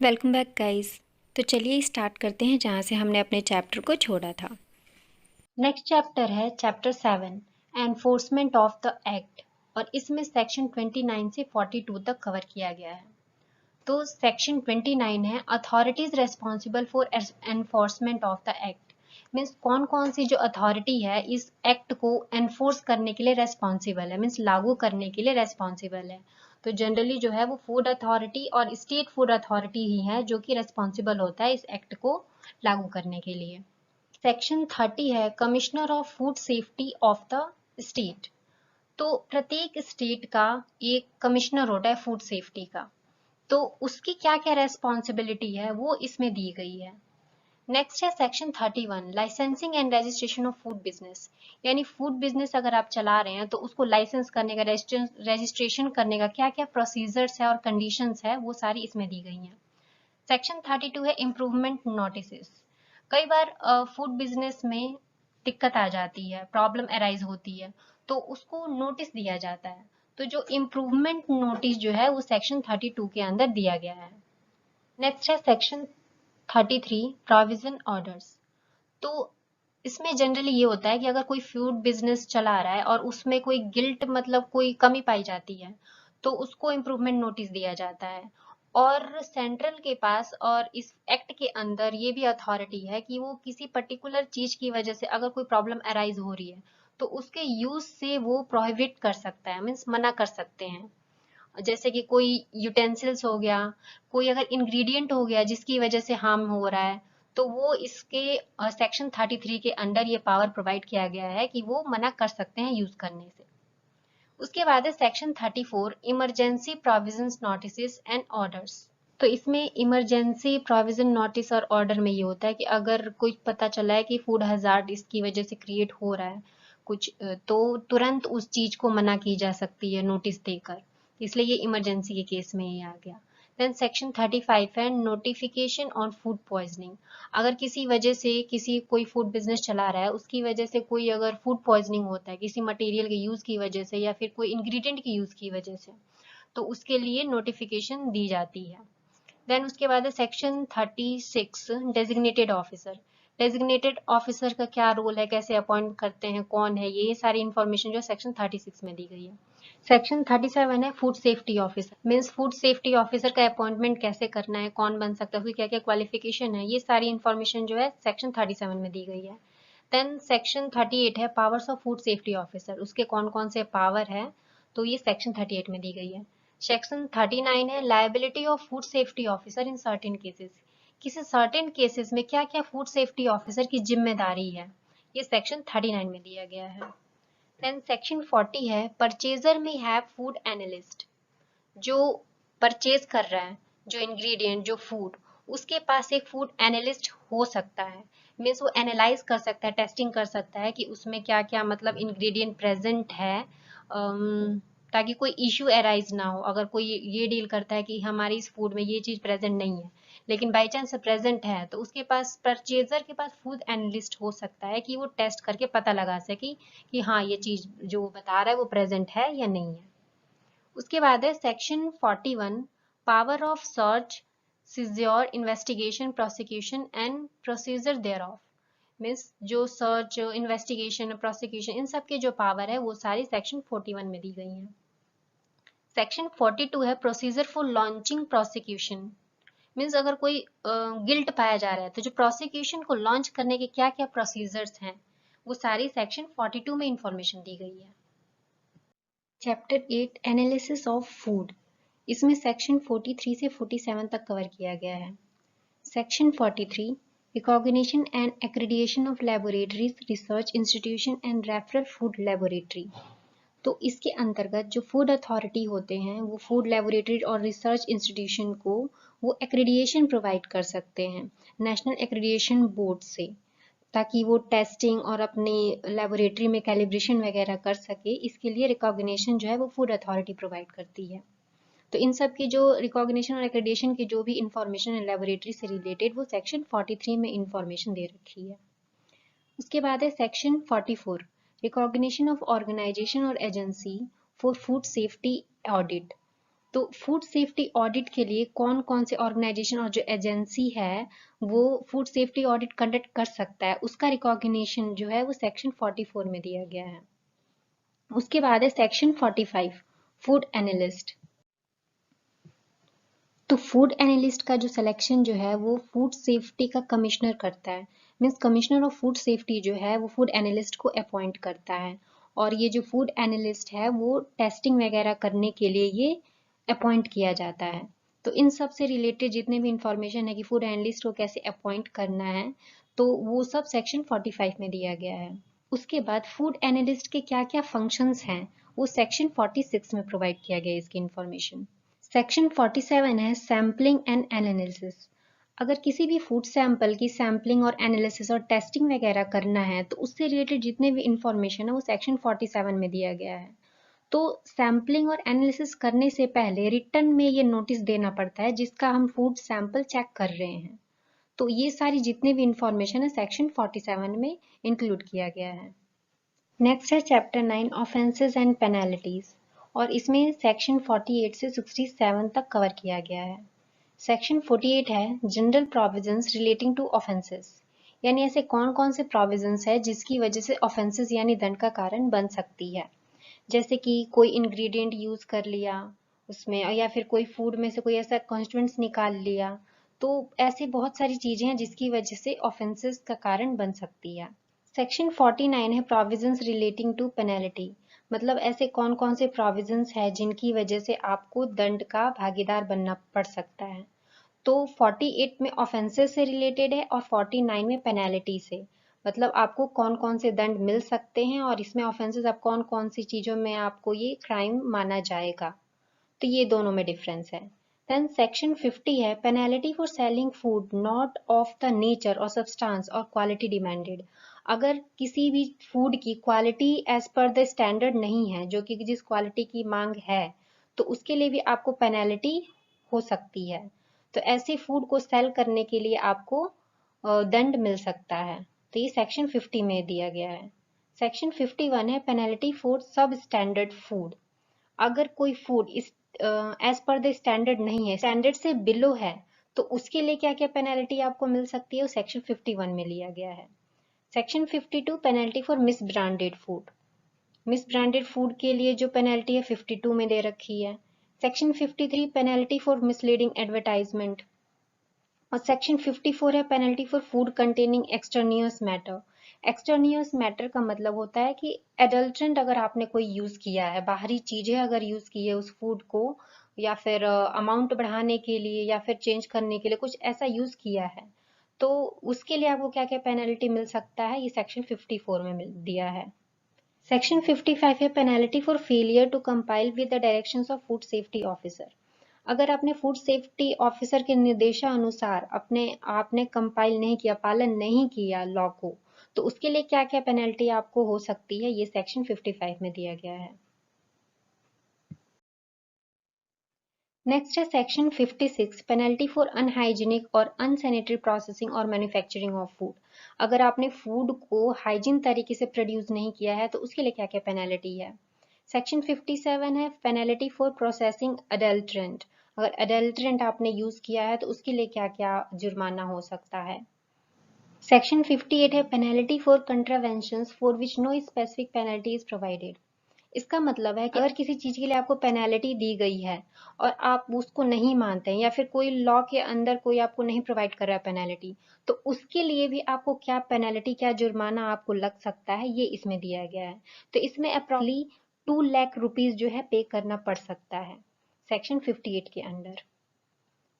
Welcome back guys. तो चलिए start करते हैं जहाँ से हमने अपने चैप्टर को छोड़ा था। नेक्स्ट चैप्टर है chapter 7 enforcement of the act और इसमें सेक्शन 29 से 42 तक कवर किया गया है। तो सेक्शन 29 है authorities responsible for enforcement of the act. Means कौन कौन सी जो अथॉरिटी है इस एक्ट को एनफोर्स करने के लिए रेस्पॉन्सिबल है, मीन्स लागू करने के लिए रेस्पॉन्सिबल है। तो जनरली जो है वो फूड अथॉरिटी और स्टेट फूड अथॉरिटी ही है जो कि रेस्पॉन्सिबल होता है इस एक्ट को लागू करने के लिए। सेक्शन 30 है commissioner of food safety of the state. तो प्रत्येक स्टेट का एक कमिश्नर होता है फूड सेफ्टी का, तो उसकी क्या क्या रेस्पॉन्सिबिलिटी है वो इसमें दी गई है। नेक्स्ट है section 31 licensing and registration of food business. यानी फूड बिजनेस अगर आप चला रहे हैं तो उसको लाइसेंस करने का, रजिस्ट्रेशन करने का क्या क्या प्रोसीजर्स है और कंडीशंस है वो सारी इसमें दी गई हैं। सेक्शन 32 है इम्प्रूवमेंट नोटिस। कई बार फूड बिजनेस में दिक्कत आ जाती है, प्रॉब्लम अराइज होती है, तो उसको नोटिस दिया जाता है। तो जो इम्प्रूवमेंट नोटिस जो है वो सेक्शन 32 के अंदर दिया गया है। नेक्स्ट है सेक्शन 33 प्रोविजन ऑर्डर्स। तो इसमें जनरली ये होता है कि अगर कोई फूड बिजनेस चला रहा है और उसमें कोई गिल्ट मतलब कोई कमी पाई जाती है तो उसको इम्प्रूवमेंट नोटिस दिया जाता है। और सेंट्रल के पास और इस एक्ट के अंदर ये भी अथॉरिटी है कि वो किसी पर्टिकुलर चीज की वजह से अगर कोई प्रॉब्लम अराइज हो रही है तो उसके यूज से वो प्रोहिबिट कर सकता है, मीन्स मना कर सकते हैं। जैसे कि कोई यूटेंसिल्स हो गया, कोई अगर इंग्रेडिएंट हो गया जिसकी वजह से हार्म हो रहा है, तो वो इसके सेक्शन 33 के अंडर ये पावर प्रोवाइड किया गया है कि वो मना कर सकते हैं यूज करने से। उसके बाद है section 34 emergency provisions notice and orders. तो इसमें इमरजेंसी प्रोविजन नोटिस और ऑर्डर में ये होता है कि अगर कुछ पता चला है कि फूड हजार्ड इसकी वजह से क्रिएट हो रहा है कुछ, तो तुरंत उस चीज को मना की जा सकती है नोटिस देकर। इसलिए ये इमरजेंसी के केस में ही आ गया। देन सेक्शन 35 है नोटिफिकेशन ऑन फूड पॉइजनिंग। अगर किसी वजह से किसी कोई फूड बिजनेस चला रहा है उसकी वजह से कोई अगर फूड पॉइजनिंग होता है किसी मटेरियल के यूज की वजह से या फिर कोई इंग्रेडिएंट के यूज की वजह से, तो उसके लिए नोटिफिकेशन दी जाती है। देन उसके बाद है section 36 designated officer. Designated officer का क्या रोल है, कैसे अपॉइंट करते हैं, कौन है, ये सारी इंफॉर्मेशन जो सेक्शन 36 में दी गई है। सेक्शन 37 है food safety officer. Means food safety officer का अपॉइंटमेंट कैसे करना है, कौन बन सकता है, उसकी क्या क्या क्वालिफिकेशन है, ये सारी इंफॉर्मेशन जो है सेक्शन 37 में दी गई है। देन सेक्शन 38 है powers of food safety officer. उसके कौन कौन से पावर है, तो ये सेक्शन 38 में दी गई है। सेक्शन 39 है liability of food safety officer in certain cases. किसी सर्टेन केसेस में क्या क्या फूड सेफ्टी ऑफिसर की जिम्मेदारी है, ये सेक्शन 39 में दिया गया है। देन सेक्शन 40 है परचेजर में हैव फूड एनालिस्ट। जो परचेज कर रहा है जो इंग्रेडिएंट जो फूड, उसके पास एक फूड एनालिस्ट हो सकता है। मीन्स वो एनालाइज कर सकता है, टेस्टिंग कर सकता है कि उसमें क्या क्या मतलब इंग्रेडिएंट प्रेजेंट है, ताकि कोई इश्यू अराइज ना हो। अगर कोई ये डील करता है कि हमारी इस फूड में ये चीज प्रेजेंट नहीं है लेकिन बाई चांस प्रेजेंट है, तो उसके पास परचेजर के पास फूड एनालिस्ट हो सकता है कि वो टेस्ट करके पता लगा सके कि हाँ ये चीज जो वो बता रहा है वो प्रेजेंट है या नहीं है। उसके बाद है section 41 power of search seizure investigation prosecution and procedure thereof. Means जो सर्च इन्वेस्टिगेशन प्रोसिक्यूशन इन सब के जो पावर है वो सारी सेक्शन 41 में दी गई है। सेक्शन 42 है procedure for launching prosecution. Means अगर कोई गिल्ट पाया जा रहा है तो जो प्रोसिक्यूशन को लॉन्च करने के क्या क्या प्रोसीजर्स हैं वो सारी सेक्शन 42 में इंफॉर्मेशन दी गई है। Chapter 8 analysis of food. इसमें सेक्शन 43 से 47 तक कवर किया गया है। Section 43 recognition and accreditation of laboratories research institution and referral food laboratory. तो इसके अंतर्गत जो फूड अथॉरिटी होते हैं वो फूड लेबोरेटरी और रिसर्च इंस्टीट्यूशन को वो एक्रेडिएशन प्रोवाइड कर सकते हैं नेशनल एक्रेडिएशन बोर्ड से, ताकि वो टेस्टिंग और अपनी लेबोरेटरी में कैलिब्रेशन वगैरह कर सके। इसके लिए रिकॉग्निशन जो है वो फूड अथॉरिटी प्रोवाइड करती है। तो इन सब की जो रिकॉग्निशन और एक्रेडिएशन की जो भी इंफॉर्मेशन है लेबोरेटरी से रिलेटेड वो सेक्शन 43 में इंफॉर्मेशन दे रखी है। उसके बाद है सेक्शन 44 रिकॉग्निशन ऑफ ऑर्गेनाइजेशन और agency for food safety audit. तो फूड सेफ्टी ऑडिट के लिए कौन कौन से ऑर्गेनाइजेशन और जो एजेंसी है वो फूड सेफ्टी ऑडिट कंडक्ट कर सकता है, उसका रिकॉग्निशन जो है वो सेक्शन 44 में दिया गया है। उसके बाद है सेक्शन 45 फूड एनालिस्ट। तो फूड एनालिस्ट का जो सिलेक्शन जो है वो फूड सेफ्टी का कमिश्नर करता है। Means commissioner of food safety जो है वो फूड एनालिस्ट को अपॉइंट करता है, और ये जो फूड एनालिस्ट है वो टेस्टिंग वगैरह करने के लिए ये अपॉइंट किया जाता है। तो इन सब से रिलेटेड जितने भी इंफॉर्मेशन है कि फूड एनालिस्ट को कैसे अपॉइंट करना है, तो वो सब सेक्शन 45 में दिया गया है। उसके बाद फूड एनालिस्ट के क्या क्या फंक्शंस हैं वो सेक्शन 46 में प्रोवाइड किया गया है इसकी इंफॉर्मेशन। सेक्शन 47 है सैम्पलिंग एंड एनालिसिस। अगर किसी भी फूड सैंपल की सैम्पलिंग और एनालिसिस और टेस्टिंग वगैरह करना है तो उससे रिलेटेड जितने भी इंफॉर्मेशन है वो सेक्शन 47 में दिया गया है। तो सैम्पलिंग और एनालिसिस करने से पहले रिटर्न में ये नोटिस देना पड़ता है जिसका हम फूड सैंपल चेक कर रहे हैं। तो ये सारी जितने भी इंफॉर्मेशन है सेक्शन 47 में इंक्लूड किया गया है। नेक्स्ट है चैप्टर 9 ऑफेंसेस एंड पेनल्टीज, और इसमें सेक्शन 48 से 67 तक कवर किया गया है। सेक्शन 48 है general provisions relating to offences, यानी ऐसे कौन कौन से प्रोविजंस है जिसकी वजह से ऑफेंसेस यानी दंड का कारण बन सकती है। जैसे कि कोई इंग्रेडिएंट यूज कर लिया उसमें, या फिर कोई फूड में से कोई ऐसा कॉन्स्टिट्यूएंट्स निकाल लिया, तो ऐसी बहुत सारी चीजें हैं जिसकी वजह से ऑफेंसेस का कारण बन सकती है। सेक्शन 49 है प्रोविजंस रिलेटिंग टू पेनल्टी, मतलब ऐसे कौन कौन से प्रोविजंस है जिनकी वजह से आपको दंड का भागीदार बनना पड़ सकता है। तो 48 में ऑफेंसेस से रिलेटेड है और 49 में पेनल्टी से, मतलब आपको कौन कौन से दंड मिल सकते हैं और इसमें ऑफेंसेस अब कौन कौन सी चीजों में आपको ये क्राइम माना जाएगा। तो ये दोनों में डिफरेंस है। देन सेक्शन 50 है penalty for selling food not of the nature और सब्सटेंस और क्वालिटी डिमांडेड। अगर किसी भी फूड की quality as per the standard नहीं है, जो कि जिस क्वालिटी की मांग है, तो उसके लिए भी आपको पेनल्टी हो सकती है। तो ऐसे फूड को सेल करने के लिए आपको दंड मिल सकता है। तो ये सेक्शन 50 में दिया गया है। सेक्शन 51 है पेनल्टी फॉर सब स्टैंडर्ड फूड। अगर कोई फूड इस एज पर द स्टैंडर्ड नहीं है, स्टैंडर्ड से बिलो है, तो उसके लिए क्या क्या पेनल्टी आपको मिल सकती है वो सेक्शन 51 में लिया गया है। Section 52 penalty for miss branded food. Miss branded food के लिए जो पेनल्टी है 52 में दे रखी है। Section 53 penalty for misleading advertisement, और सेक्शन 54 है penalty for food containing extraneous matter. Extraneous matter का मतलब होता है कि एडल्ट्रेंट अगर आपने कोई यूज किया है, बाहरी चीजें अगर यूज की है उस फूड को, या फिर अमाउंट बढ़ाने के लिए या फिर चेंज करने के लिए कुछ ऐसा यूज किया है, तो उसके लिए आपको क्या क्या पेनल्टी मिल सकता है, ये सेक्शन 54 में दिया है। सेक्शन 55 है penalty for failure to compile with the directions of food safety officer. अगर आपने फूड सेफ्टी ऑफिसर के निर्देशानुसार अपने आपने कंपाइल नहीं किया, पालन नहीं किया लॉ को, तो उसके लिए क्या क्या पेनल्टी आपको हो सकती है, ये सेक्शन 55 में दिया गया है। नेक्स्ट है सेक्शन 56 पेनल्टी फॉर अनहाइजीनिक और अनसैनिटरी प्रोसेसिंग और मैन्युफैक्चरिंग ऑफ फूड। अगर आपने फूड को हाइजीन तरीके से प्रोड्यूस नहीं किया है तो उसके लिए क्या क्या पेनल्टी है। सेक्शन 57 है पेनल्टी फॉर प्रोसेसिंग अडल्ट्रेंट। अगर अडल्ट्रेंट आपने यूज किया है तो उसके लिए क्या क्या जुर्माना हो सकता है। सेक्शन 58 है penalty for contraventions for which no specific penalty is provided. इसका मतलब है कि अगर किसी चीज के लिए आपको पेनल्टी दी गई है और आप उसको नहीं मानते हैं, या फिर कोई लॉ के अंदर कोई आपको नहीं प्रोवाइड कर रहा है पेनल्टी, तो उसके लिए भी आपको क्या पेनल्टी, क्या जुर्माना आपको लग सकता है, ये इसमें दिया गया है। तो इसमें अप्रॉक्सिमेटली 2 लाख रुपीज जो है पे करना पड़ सकता है सेक्शन 58 के अंडर।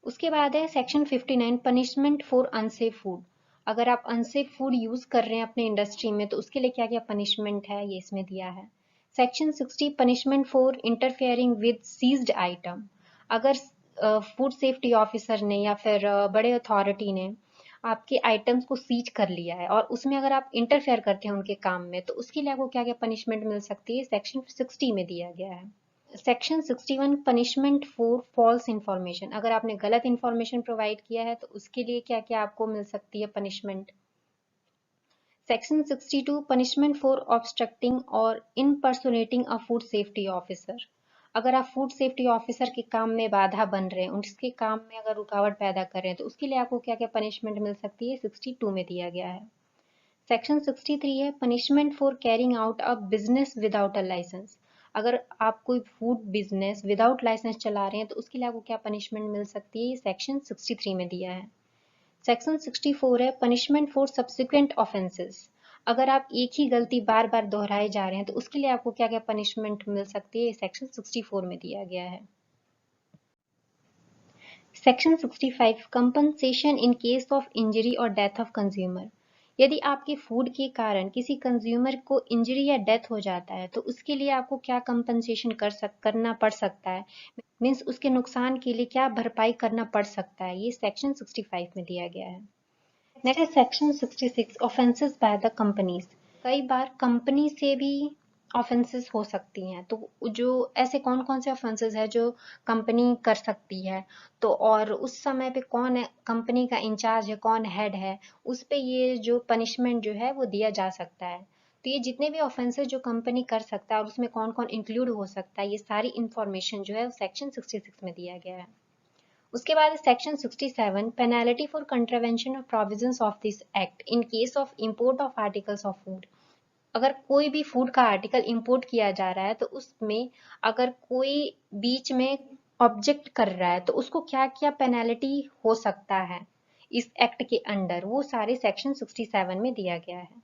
उसके बाद है section 59 punishment for unsafe food. अगर आप अनसेफ फूड यूज कर रहे हैं अपने इंडस्ट्री में तो उसके लिए क्या क्या पनिशमेंट है, ये इसमें दिया है। Section 60 punishment for interfering with seized item. अगर फूड सेफ्टी ऑफिसर ने या फिर बड़े अथॉरिटी ने आपके आइटम्स को सीज कर लिया है और उसमें अगर आप इंटरफेयर करते हैं उनके काम में, तो उसके लिए आपको क्या क्या पनिशमेंट मिल सकती है, सेक्शन 60 में दिया गया है। Section 61 punishment for false information. अगर आपने गलत इंफॉर्मेशन प्रोवाइड किया है तो उसके लिए क्या क्या आपको मिल सकती है punishment. Section 62 punishment for obstructing और इनपर्सोनेटिंग अ फूड सेफ्टी ऑफिसर। अगर आप फूड सेफ्टी ऑफिसर के काम में बाधा बन रहे हैं, उसके काम में अगर रुकावट पैदा कर रहे हैं, तो उसके लिए आपको क्या क्या पनिशमेंट मिल सकती है, 62 में दिया गया है। सेक्शन 63 है punishment for carrying out a business without a licence. अगर आप कोई फूड बिजनेस विदाउट लाइसेंस चला रहे हैं तो उसके लिए आपको क्या पनिशमेंट मिल सकती है, ये सेक्शन 63 में दिया है। सेक्शन 64 है पनिशमेंट फॉर सब्सिक्वेंट ऑफेंसेस। अगर आप एक ही गलती बार बार दोहराए जा रहे हैं तो उसके लिए आपको क्या क्या पनिशमेंट मिल सकती है, सेक्शन 64 में दिया गया है। Section 65 compensation in case of injury और डेथ ऑफ कंज्यूमर। यदि आपके फूड के कारण किसी कंज्यूमर को इंजरी या डेथ हो जाता है तो उसके लिए आपको क्या कंपनसेशन करना पड़ सकता है, मीन्स उसके नुकसान के लिए क्या भरपाई करना पड़ सकता है, ये सेक्शन 65 में दिया गया है। नेक्स्ट है section 66 offences by the companies. कई बार कंपनी से भी ऑफेंसेस हो सकती हैं, तो जो ऐसे कौन कौन से ऑफेंसेस है जो कंपनी कर सकती है, तो और उस समय पे कौन है कंपनी का इंचार्ज है, कौन हेड है, उस पे ये जो पनिशमेंट जो है वो दिया जा सकता है। तो ये जितने भी ऑफेंसेस जो कंपनी कर सकता है और उसमें कौन कौन इंक्लूड हो सकता है, ये सारी इंफॉर्मेशन जो है सेक्शन 66 में दिया गया है। उसके बाद section 67 penalty for contravention of provisions of this act in case of import of articles of food. अगर कोई भी फूड का आर्टिकल इंपोर्ट किया जा रहा है तो उसमें अगर कोई बीच में ऑब्जेक्ट कर रहा है तो उसको क्या क्या पेनल्टी हो सकता है इस एक्ट के अंडर, वो सारे सेक्शन 67 में दिया गया है।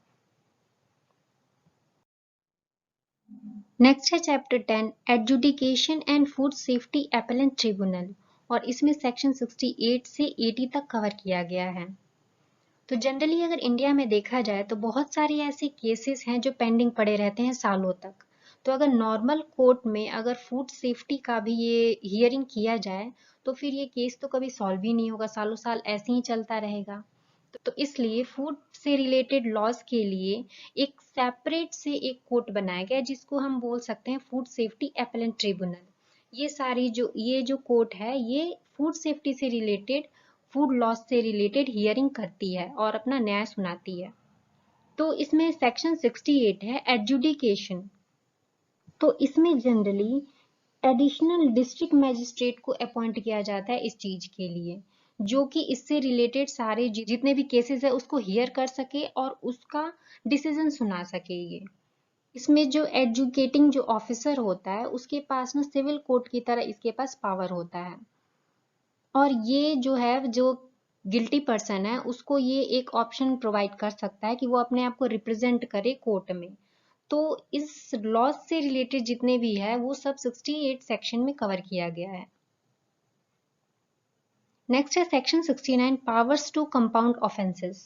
नेक्स्ट है chapter 10 adjudication and food safety appellate tribunal, और इसमें सेक्शन 68 से 80 तक कवर किया गया है। तो जनरली अगर इंडिया में देखा जाए तो बहुत सारे ऐसे केसेस हैं जो पेंडिंग पड़े रहते हैं सालों तक। तो अगर नॉर्मल कोर्ट में अगर फूड सेफ्टी का भी ये हियरिंग किया जाए तो फिर ये केस तो कभी सॉल्व ही नहीं होगा, सालों साल ऐसे ही चलता रहेगा। तो इसलिए फूड से रिलेटेड लॉज के लिए एक सेपरेट से एक कोर्ट बनाया गया जिसको हम बोल सकते हैं फूड सेफ्टी अपीलेंट ट्रिब्यूनल। ये जो कोर्ट है ये फूड सेफ्टी से रिलेटेड, फूड लॉस से रिलेटेड हियरिंग करती है और अपना न्याय सुनाती है। तो इसमें सेक्शन 68 है एडजुडिकेशन। तो इसमें जनरली एडिशनल डिस्ट्रिक्ट मैजिस्ट्रेट को अपॉइंट किया जाता है इस चीज के लिए, जो कि इससे रिलेटेड सारे जितने भी केसेस है उसको हियर कर सके और उसका डिसीजन सुना सके। ये इसमें जो एजुकेटिंग जो ऑफिसर होता है उसके पास ना सिविल कोर्ट की तरह इसके पास पावर होता है, और ये जो है जो गिल्टी पर्सन है उसको ये एक ऑप्शन प्रोवाइड कर सकता है कि वो अपने आप को रिप्रेजेंट करे कोर्ट में। तो इस लॉ से रिलेटेड जितने भी है वो सब 68 सेक्शन में कवर किया गया है। नेक्स्ट है section 69 powers to compound offences.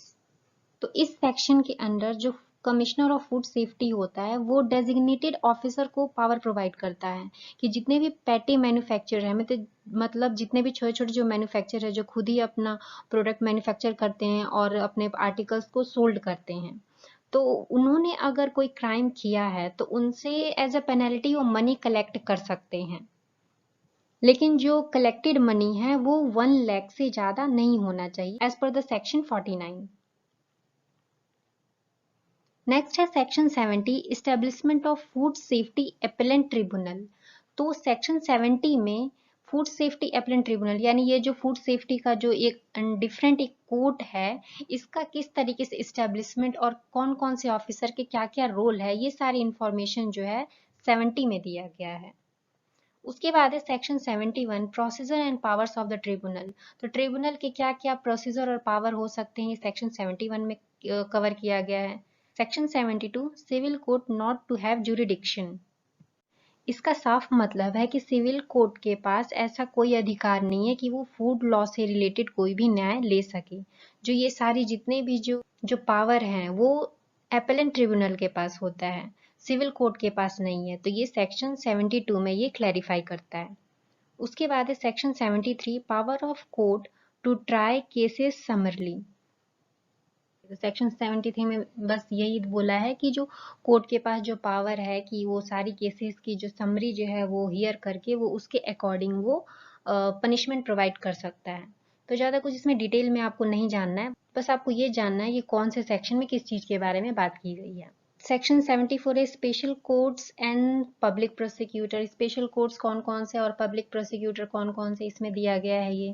तो इस सेक्शन के अंदर जो कमिश्नर ऑफ फूड सेफ्टी होता है वो डेजिग्नेटेड ऑफिसर को पावर प्रोवाइड करता है कि जितने भी पैटी मैन्युफैक्चर है, मतलब जितने भी छोटे छोटे जो मैन्युफैक्चर है जो खुद ही अपना प्रोडक्ट मैन्युफैक्चर करते हैं और अपने आर्टिकल्स को सोल्ड करते हैं, तो उन्होंने अगर कोई क्राइम किया है तो उनसे एज अ पेनल्टी वो मनी कलेक्ट कर सकते हैं, लेकिन जो कलेक्टेड मनी है वो 1 लाख से ज्यादा नहीं होना चाहिए as per the section 49। Next है section 70 establishment of food safety appellate tribunal. तो सेक्शन 70 में फूड सेफ्टी अपीलेंट ट्रिब्यूनल यानी ये जो फूड सेफ्टी का जो एक डिफरेंट एक कोर्ट है, इसका किस तरीके से इस्टेब्लिशमेंट और कौन कौन से ऑफिसर के क्या क्या रोल है, ये सारी इंफॉर्मेशन जो है 70 में दिया गया है। उसके बाद है section 71 procedure and powers of the tribunal. तो ट्रिब्यूनल के क्या क्या प्रोसीजर और पावर हो सकते हैं, सेक्शन 71 में कवर किया गया है। Section 72 civil court not to have jurisdiction. इसका साफ मतलब है कि सिविल कोर्ट के पास ऐसा कोई अधिकार नहीं है कि वो फूड लॉ से रिलेटेड कोई भी न्याय ले सके। जो ये सारी जितने भी जो पावर हैं वो अपीलेंट ट्रिब्यूनल के पास होता है, सिविल कोर्ट के पास नहीं है। तो ये सेक्शन 72 में ये क्लैरिफाई करता है। उसके बाद है section 73 power of court to try cases summarily. Section 73 में बस यही बोला है कि जो कोर्ट के पास जो पावर है कि वो सारी केसेस की जो समरी जो है वो हियर करके वो उसके अकॉर्डिंग वो पनिशमेंट प्रोवाइड कर सकता है। तो ज़्यादा कुछ इसमें डिटेल में आपको नहीं जानना है, बस आपको ये जानना है कि कौन से सेक्शन में किस चीज़ के बारे में बात की गई है। सेक्शन 74 है special courts and public prosecutor. Special courts कौन कौन से और पब्लिक प्रोसिक्यूटर कौन कौन से इसमें दिया गया है ये।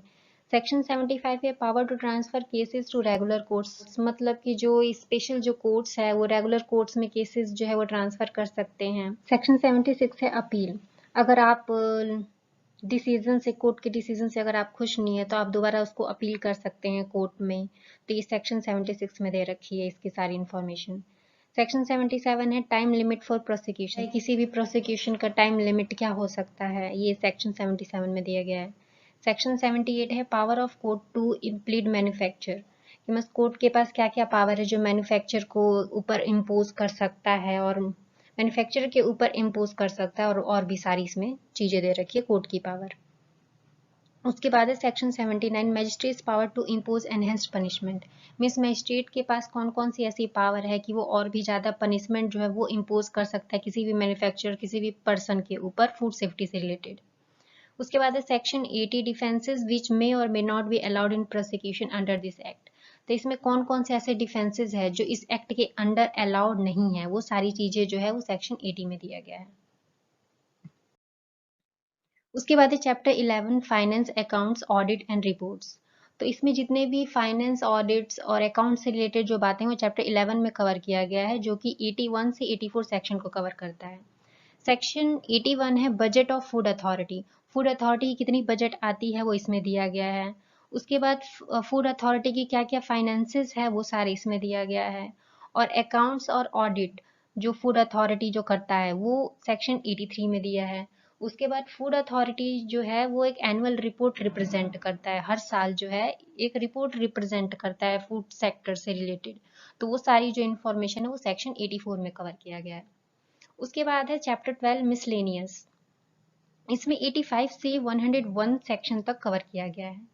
सेक्शन 75 है power to transfer cases to regular courts, मतलब कि जो स्पेशल जो कोर्ट्स है वो रेगुलर कोर्ट्स में केसेस जो है वो ट्रांसफर कर सकते हैं। सेक्शन 76 है अपील। अगर आप डिसीजन से, कोर्ट के डिसीजन से अगर आप खुश नहीं है तो आप दोबारा उसको अपील कर सकते हैं कोर्ट में। तो ये सेक्शन 76 में दे रखी है इसकी सारी इन्फॉर्मेशन। सेक्शन 77 है टाइम लिमिट फॉर प्रोसिक्यूशन। किसी भी प्रोसिक्यूशन का टाइम लिमिट क्या हो सकता है, ये सेक्शन 77 में दिया गया है। सेक्शन 78 है power of court to implead manufacture, कि बस कोर्ट के पास क्या क्या पावर है जो मैन्युफैक्चर को ऊपर इम्पोज कर सकता है और मैन्युफैक्चर के ऊपर इम्पोज कर सकता है, और भी सारी इसमें चीजें दे रखी है कोर्ट की पावर। उसके बाद है section 79 magistrate's power to impose enhanced punishment. Means magistrate के पास कौन कौन सी ऐसी पावर है कि वो और भी ज़्यादा पनिशमेंट जो है वो इम्पोज कर सकता है किसी भी मैन्युफैक्चरर, किसी भी पर्सन के ऊपर फूड सेफ्टी से रिलेटेड। उसके बाद है सेक्शन 80 डिफेंसेस विच मे और may not be allowed in prosecution under this act. तो इसमें कौन कौन से ऐसे डिफेंसेस है जो इस एक्ट के अंडर अलाउड नहीं है, वो सारी चीज़ें जो है वो सेक्शन 80 में दिया गया है। उसके बाद है chapter 11 finance accounts audit and reports. तो इसमें जितने भी फाइनेंस ऑडिट्स और अकाउंट से रिलेटेड जो बातें हैं वो चैप्टर 11 में कवर किया गया है, जो कि 81 से 84 सेक्शन को कवर करता है। सेक्शन 81 है budget of food authority. Food authority की कितनी बजट आती है वो इसमें दिया गया है। उसके बाद फूड अथॉरिटी की क्या क्या फाइनेंसेस है वो सारे इसमें दिया गया है। और अकाउंट्स और ऑडिट जो फूड अथॉरिटी जो करता है वो सेक्शन 83 में दिया है। उसके बाद फूड अथॉरिटी जो है वो एक एनुअल रिपोर्ट रिप्रेजेंट करता है, हर साल जो है एक रिपोर्ट रिप्रेजेंट करता है फूड सेक्टर से रिलेटेड। तो वो सारी जो इन्फॉर्मेशन है वो सेक्शन 84 में कवर किया गया है। उसके बाद है चैप्टर 12 मिसलेनियस। इसमें 85 से 101 सेक्शन तक कवर किया गया है।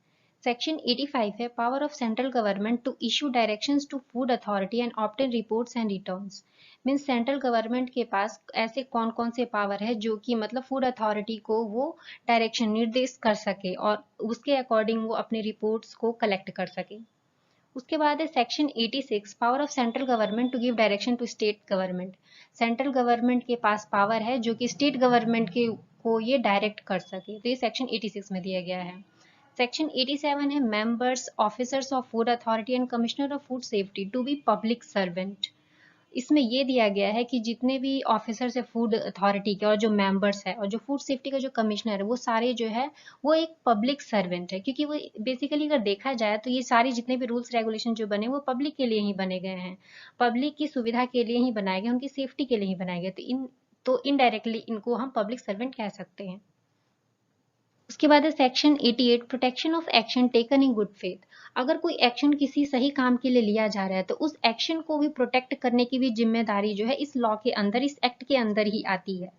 सेक्शन 85 है power of central government to issue directions to food authority and obtain reports and returns. Means central government के पास ऐसे कौन कौन से पावर है जो कि मतलब फूड अथॉरिटी को वो डायरेक्शन निर्देश कर सके और उसके अकॉर्डिंग वो अपने रिपोर्ट्स को कलेक्ट कर सके। उसके बाद है section 86 power of central government to give direction to state government. Central government के पास पावर है जो कि स्टेट गवर्नमेंट के को ये डायरेक्ट कर सके, तो ये सेक्शन 86 में दिया गया है। सेक्शन 87 है members officers of food authority and commissioner of food safety to be public servant. इसमें ये दिया गया है कि जितने भी ऑफिसर्स है फूड अथॉरिटी के और जो मेंबर्स है और जो फूड सेफ्टी का जो कमिश्नर है वो सारे जो है वो एक पब्लिक सर्वेंट है, क्योंकि वो बेसिकली अगर देखा जाए तो ये सारे जितने भी रूल्स रेगुलेशन जो बने वो पब्लिक के लिए ही बने गए हैं, पब्लिक की सुविधा के लिए ही बनाए गए, उनकी सेफ्टी के लिए ही बनाए गए। तो इनडायरेक्टली इनको हम पब्लिक सर्वेंट कह सकते हैं। उसके बाद है section 88 protection of action taken in good faith. अगर कोई एक्शन किसी सही काम के लिए लिया जा रहा है तो उस एक्शन को भी प्रोटेक्ट करने की भी जिम्मेदारी जो है इस लॉ के अंदर, इस एक्ट के अंदर ही आती है।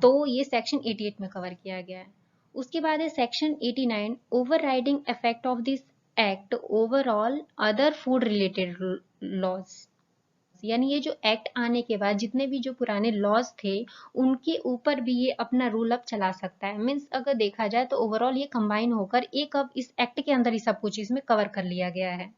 तो ये सेक्शन 88 में कवर किया गया है। उसके बाद है section 89 overriding effect of this act over all other food related laws. यानी ये जो एक्ट आने के बाद जितने भी जो पुराने लॉज थे उनके ऊपर भी ये अपना रूल अब चला सकता है। मीन्स अगर देखा जाए तो ओवरऑल ये कंबाइन होकर एक अब इस एक्ट के अंदर ही सब कुछ इसमें कवर कर लिया गया है।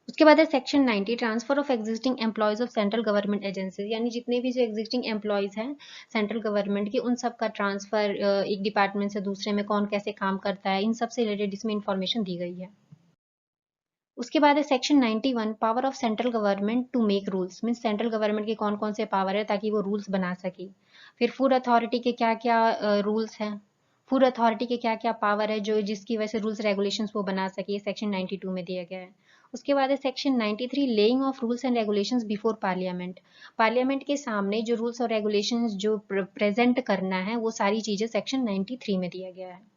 उसके बाद है section 90 transfer of existing employees of central government agencies. यानी जितने भी जो एग्जिस्टिंग एम्प्लॉयज हैं सेंट्रल गवर्नमेंट के उन सब का ट्रांसफर एक डिपार्टमेंट से दूसरे में कौन कैसे काम करता है, इन सब से रिलेटेड इसमें इंफॉर्मेशन दी गई है। उसके बाद है section 91 power of central government to make rules. Means central government के कौन कौन से पावर है ताकि वो रूल्स बना सके। फिर फूड अथॉरिटी के क्या क्या रूल्स हैं, फूड अथॉरिटी के क्या क्या पावर है जो जिसकी वजह से रूल्स रेगुलेशंस वो बना सके, सेक्शन 92 में दिया गया है। उसके बाद है section 93 laying of rules and regulations before parliament. Parliament के सामने जो रूल्स और रेगुलेशंस जो प्रेजेंट करना है वो सारी चीजें सेक्शन 93 में दिया गया है।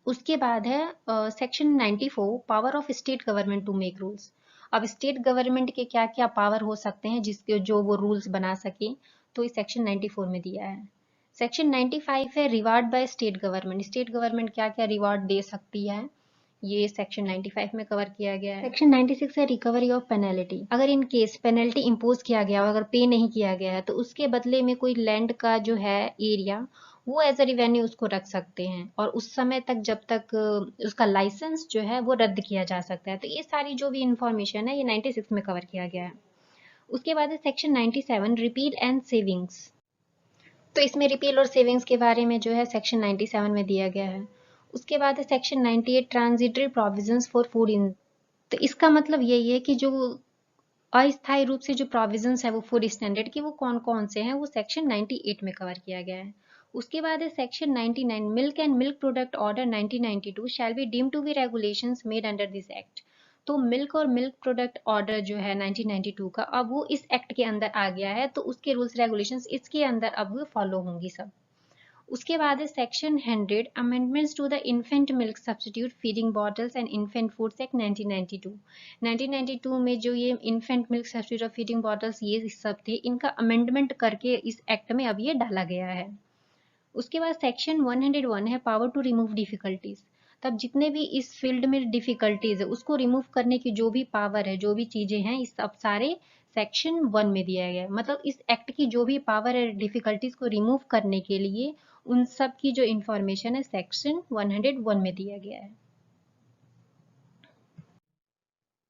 उसके बाद है section 94 power of state government to make rules. अब स्टेट गवर्नमेंट के क्या क्या पावर हो सकते हैं जिसके जो वो रूल्स बना सके, तो इस सेक्शन 94 में दिया है। सेक्शन 95 है reward by state government. State government क्या क्या रिवार्ड दे सकती है, ये सेक्शन 95 में कवर किया गया है। सेक्शन 96 है रिकवरी ऑफ पेनल्टी। अगर इन केस पेनल्टी इंपोज किया गया अगर पे नहीं किया गया है तो उसके बदले में कोई लैंड का जो है एरिया वो एज अ रिवेन्यू उसको रख सकते हैं और उस समय तक जब तक उसका लाइसेंस जो है वो रद्द किया जा सकता है। तो ये सारी जो भी इंफॉर्मेशन है ये 96 में कवर किया गया है। उसके बाद है सेक्शन 97 रिपील एंड सेविंग्स। तो इसमें रिपील और सेविंग्स के बारे में जो है सेक्शन 97 में दिया गया है। उसके बाद है section 98 transitory provisions for food in. तो इसका मतलब यही है कि जो अस्थायी रूप से जो प्रोविजंस है वो फूड स्टैंडर्ड के, वो कौन कौन से हैं, वो सेक्शन 98 में कवर किया गया है। उसके बाद है section 99 milk and milk product order 1992 shall be deemed to be regulations made under this act. तो मिल्क और मिल्क प्रोडक्ट ऑर्डर जो है 1992 का, अब वो इस एक्ट के अंदर आ गया है, तो उसके रूल्स रेगुलेशंस इसके अंदर अब फॉलो होंगी सब। उसके बाद है section 100 amendments to the infant milk substitute feeding bottles and infant foods act 1992। 1992 में जो ये इन्फेंट मिल्क सब्स्टिट्यूट और फीडिंग बॉटल्स ये सब थे, इनका अमेंडमेंट करके इस एक्ट में अब ये डाला गया है। उसके बाद सेक्शन 101 है पावर टू रिमूव डिफिकल्टीज। तब जितने भी इस फील्ड में डिफिकल्टीज है उसको रिमूव करने की जो भी पावर है, जो भी चीजें हैं, इस सब सारे सेक्शन 1 में दिया गया है। मतलब इस एक्ट की जो भी पावर है डिफिकल्टीज को रिमूव करने के लिए, उन सब की जो इंफॉर्मेशन है सेक्शन 101 में दिया गया है।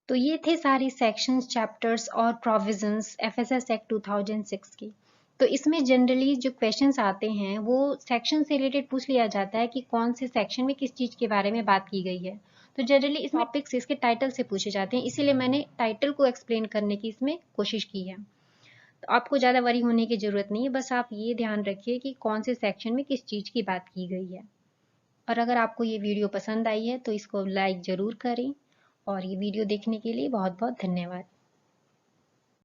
तो ये थे सारी सेक्शंस, चैप्टर्स और प्रोविजंस एफएसएस एक्ट 2006 की। तो इसमें जनरली जो क्वेश्चंस आते हैं वो सेक्शन से रिलेटेड पूछ लिया जाता है कि कौन से सेक्शन में किस चीज के बारे में बात की गई है। तो जनरली इस टॉपिक्स इसके टाइटल से पूछे जाते हैं, इसीलिए मैंने टाइटल को एक्सप्लेन करने की इसमें कोशिश की है। तो आपको ज़्यादा वरी होने की ज़रूरत नहीं है, बस आप ये ध्यान रखिए कि कौन से सेक्शन में किस चीज़ की बात की गई है। और अगर आपको ये वीडियो पसंद आई है तो इसको लाइक ज़रूर करें, और ये वीडियो देखने के लिए बहुत बहुत धन्यवाद।